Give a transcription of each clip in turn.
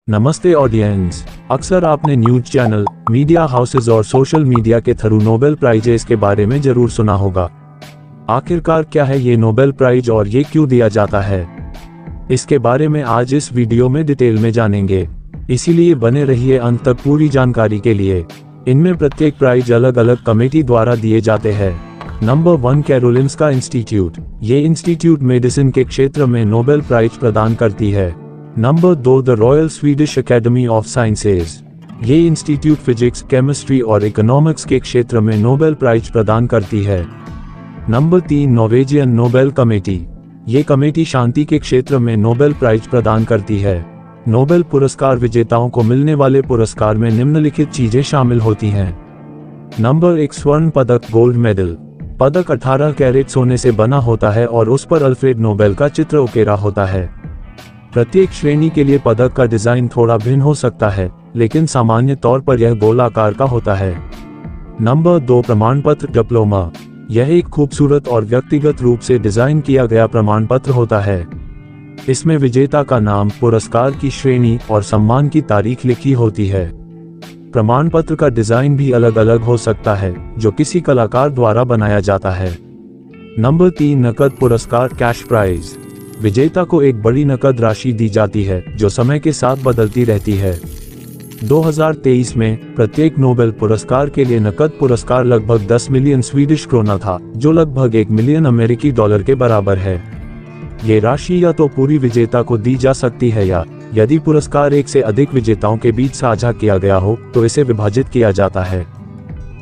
नमस्ते ऑडियंस। अक्सर आपने न्यूज चैनल, मीडिया हाउसेज और सोशल मीडिया के थ्रू नोबेल प्राइजेस के बारे में जरूर सुना होगा। आखिरकार क्या है ये नोबेल प्राइज और ये क्यों दिया जाता है, इसके बारे में आज इस वीडियो में डिटेल में जानेंगे, इसीलिए बने रहिए अंत तक पूरी जानकारी के लिए। इनमें प्रत्येक प्राइज अलग अलग कमेटी द्वारा दिए जाते हैं। Number 1, Karolinska institute. ये इंस्टीट्यूट मेडिसिन के क्षेत्र में नोबेल प्राइज प्रदान करती है। Number 2, the royal Swedish academy of sciences. ये इंस्टीट्यूट फिजिक्स, केमिस्ट्री और इकोनॉमिक्स के क्षेत्र में नोबेल प्राइज प्रदान करती है। Number 3, Norwegian Nobel committee. ये कमेटी शांति के क्षेत्र में नोबेल प्राइज प्रदान करती है। नोबेल पुरस्कार विजेताओं को मिलने वाले पुरस्कार में निम्नलिखित चीजें शामिल होती हैं। नंबर 1, स्वर्ण पदक, गोल्ड मेडल। पदक 18 कैरेट सोने से बना होता है और उस पर अल्फ्रेड नोबेल का चित्र उकेरा होता है। प्रत्येक श्रेणी के लिए पदक का डिजाइन थोड़ा भिन्न हो सकता है, लेकिन सामान्य तौर पर यह गोलाकार का होता है। नंबर 2, प्रमाण पत्र, डिप्लोमा। यह एक खूबसूरत और व्यक्तिगत रूप से डिजाइन किया गया प्रमाण पत्र होता है। इसमें विजेता का नाम, पुरस्कार की श्रेणी और सम्मान की तारीख लिखी होती है। प्रमाण पत्र का डिजाइन भी अलग अलग हो सकता है, जो किसी कलाकार द्वारा बनाया जाता है। नंबर 3, नकद पुरस्कार, कैश प्राइज। विजेता को एक बड़ी नकद राशि दी जाती है, जो समय के साथ बदलती रहती है। 2023 में प्रत्येक नोबेल पुरस्कार के लिए नकद पुरस्कार लगभग 10 मिलियन स्वीडिश क्रोना था, जो लगभग 1 मिलियन अमेरिकी डॉलर के बराबर है। ये राशि या तो पूरी विजेता को दी जा सकती है या यदि पुरस्कार एक से अधिक विजेताओं के बीच साझा किया गया हो तो इसे विभाजित किया जाता है।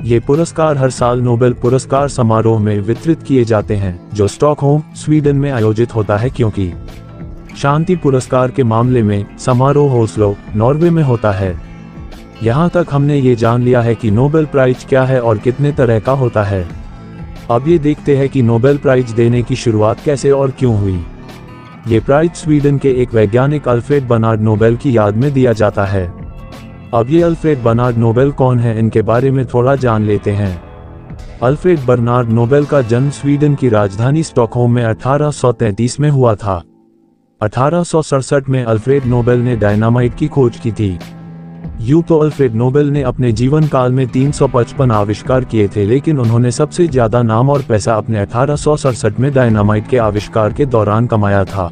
ये पुरस्कार हर साल नोबेल पुरस्कार समारोह में वितरित किए जाते हैं, जो स्टॉकहोम, स्वीडन में आयोजित होता है, क्योंकि शांति पुरस्कार के मामले में समारोह ओस्लो, नॉर्वे में होता है। यहाँ तक हमने ये जान लिया है कि नोबेल प्राइज क्या है और कितने तरह का होता है। अब ये देखते हैं कि नोबेल प्राइज देने की शुरुआत कैसे और क्यों हुई। ये प्राइज स्वीडन के एक वैज्ञानिक अल्फ्रेड बर्नार्ड नोबेल की याद में दिया जाता है। अब ये अल्फ्रेड बर्नार्ड नोबेल कौन है, इनके बारे में थोड़ा जान लेते हैं। अल्फ्रेड बर्नार्ड नोबेल का जन्म स्वीडन की राजधानी स्टॉकहोम में 1833 में हुआ था। 1867 में अल्फ्रेड नोबेल ने डायनामाइट की खोज की थी। यूं तो अल्फ्रेड नोबेल ने अपने जीवन काल में 355 आविष्कार किए थे, लेकिन उन्होंने सबसे ज्यादा नाम और पैसा अपने 1867 में डायनामाइट के आविष्कार के दौरान कमाया था।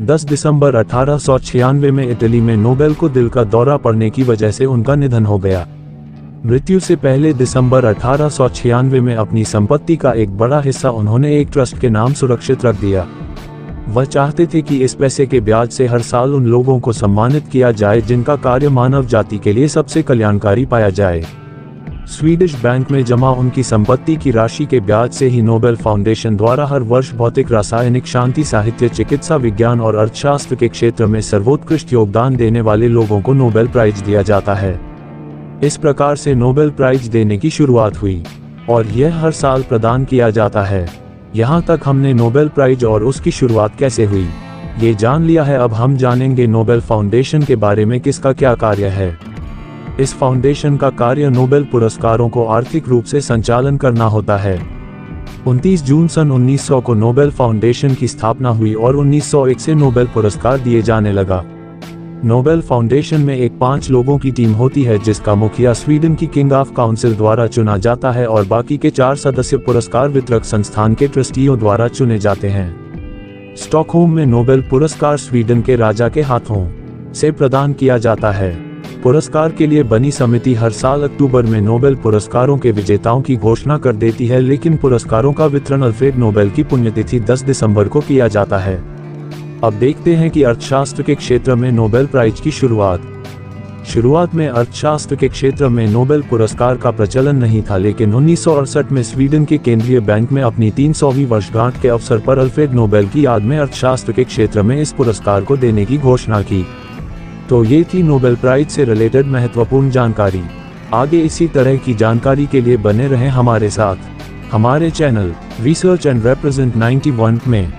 10 दिसंबर 1896 में इटली में नोबेल को दिल का दौरा पड़ने की वजह से उनका निधन हो गया। मृत्यु से पहले दिसंबर 1896 में अपनी संपत्ति का एक बड़ा हिस्सा उन्होंने एक ट्रस्ट के नाम सुरक्षित रख दिया। वह चाहते थे कि इस पैसे के ब्याज से हर साल उन लोगों को सम्मानित किया जाए जिनका कार्य मानव जाति के लिए सबसे कल्याणकारी पाया जाए। स्वीडिश बैंक में जमा उनकी संपत्ति की राशि के ब्याज से ही नोबेल फाउंडेशन द्वारा हर वर्ष भौतिक, रासायनिक, शांति, साहित्य, चिकित्सा विज्ञान और अर्थशास्त्र के क्षेत्र में सर्वोत्कृष्ट योगदान देने वाले लोगों को नोबेल प्राइज दिया जाता है। इस प्रकार से नोबेल प्राइज देने की शुरुआत हुई और यह हर साल प्रदान किया जाता है। यहाँ तक हमने नोबेल प्राइज और उसकी शुरुआत कैसे हुई ये जान लिया है। अब हम जानेंगे नोबेल फाउंडेशन के बारे में, किसका क्या कार्य है। इस फाउंडेशन का कार्य नोबेल पुरस्कारों को आर्थिक रूप से संचालन करना होता है। 29 जून सन 1900 को नोबेल फाउंडेशन की स्थापना हुई और 1901 से नोबेल पुरस्कार दिए जाने लगा। नोबेल फाउंडेशन में एक 5 लोगों की टीम होती है, जिसका मुखिया स्वीडन की किंग ऑफ काउंसिल द्वारा चुना जाता है और बाकी के 4 सदस्य पुरस्कार वितरक संस्थान के ट्रस्टियों द्वारा चुने जाते हैं। स्टॉकहोम में नोबेल पुरस्कार स्वीडन के राजा के हाथों से प्रदान किया जाता है। पुरस्कार के लिए बनी समिति हर साल अक्टूबर में नोबेल पुरस्कारों के विजेताओं की घोषणा कर देती है, लेकिन पुरस्कारों का वितरण अल्फ्रेड नोबेल की पुण्यतिथि 10 दिसंबर को किया जाता है। अब देखते हैं कि अर्थशास्त्र के क्षेत्र में नोबेल प्राइज की शुरुआत में अर्थशास्त्र के क्षेत्र में नोबेल पुरस्कार का प्रचलन नहीं था, लेकिन 1968 में स्वीडन के केंद्रीय बैंक में अपनी 300वीं वर्षगांठ के अवसर पर अल्फ्रेड नोबेल की याद में अर्थशास्त्र के क्षेत्र में इस पुरस्कार को देने की घोषणा की। तो ये थी नोबेल प्राइज से रिलेटेड महत्वपूर्ण जानकारी। आगे इसी तरह की जानकारी के लिए बने रहें हमारे साथ, हमारे चैनल रिसर्च एंड रिप्रेजेंट 91 में।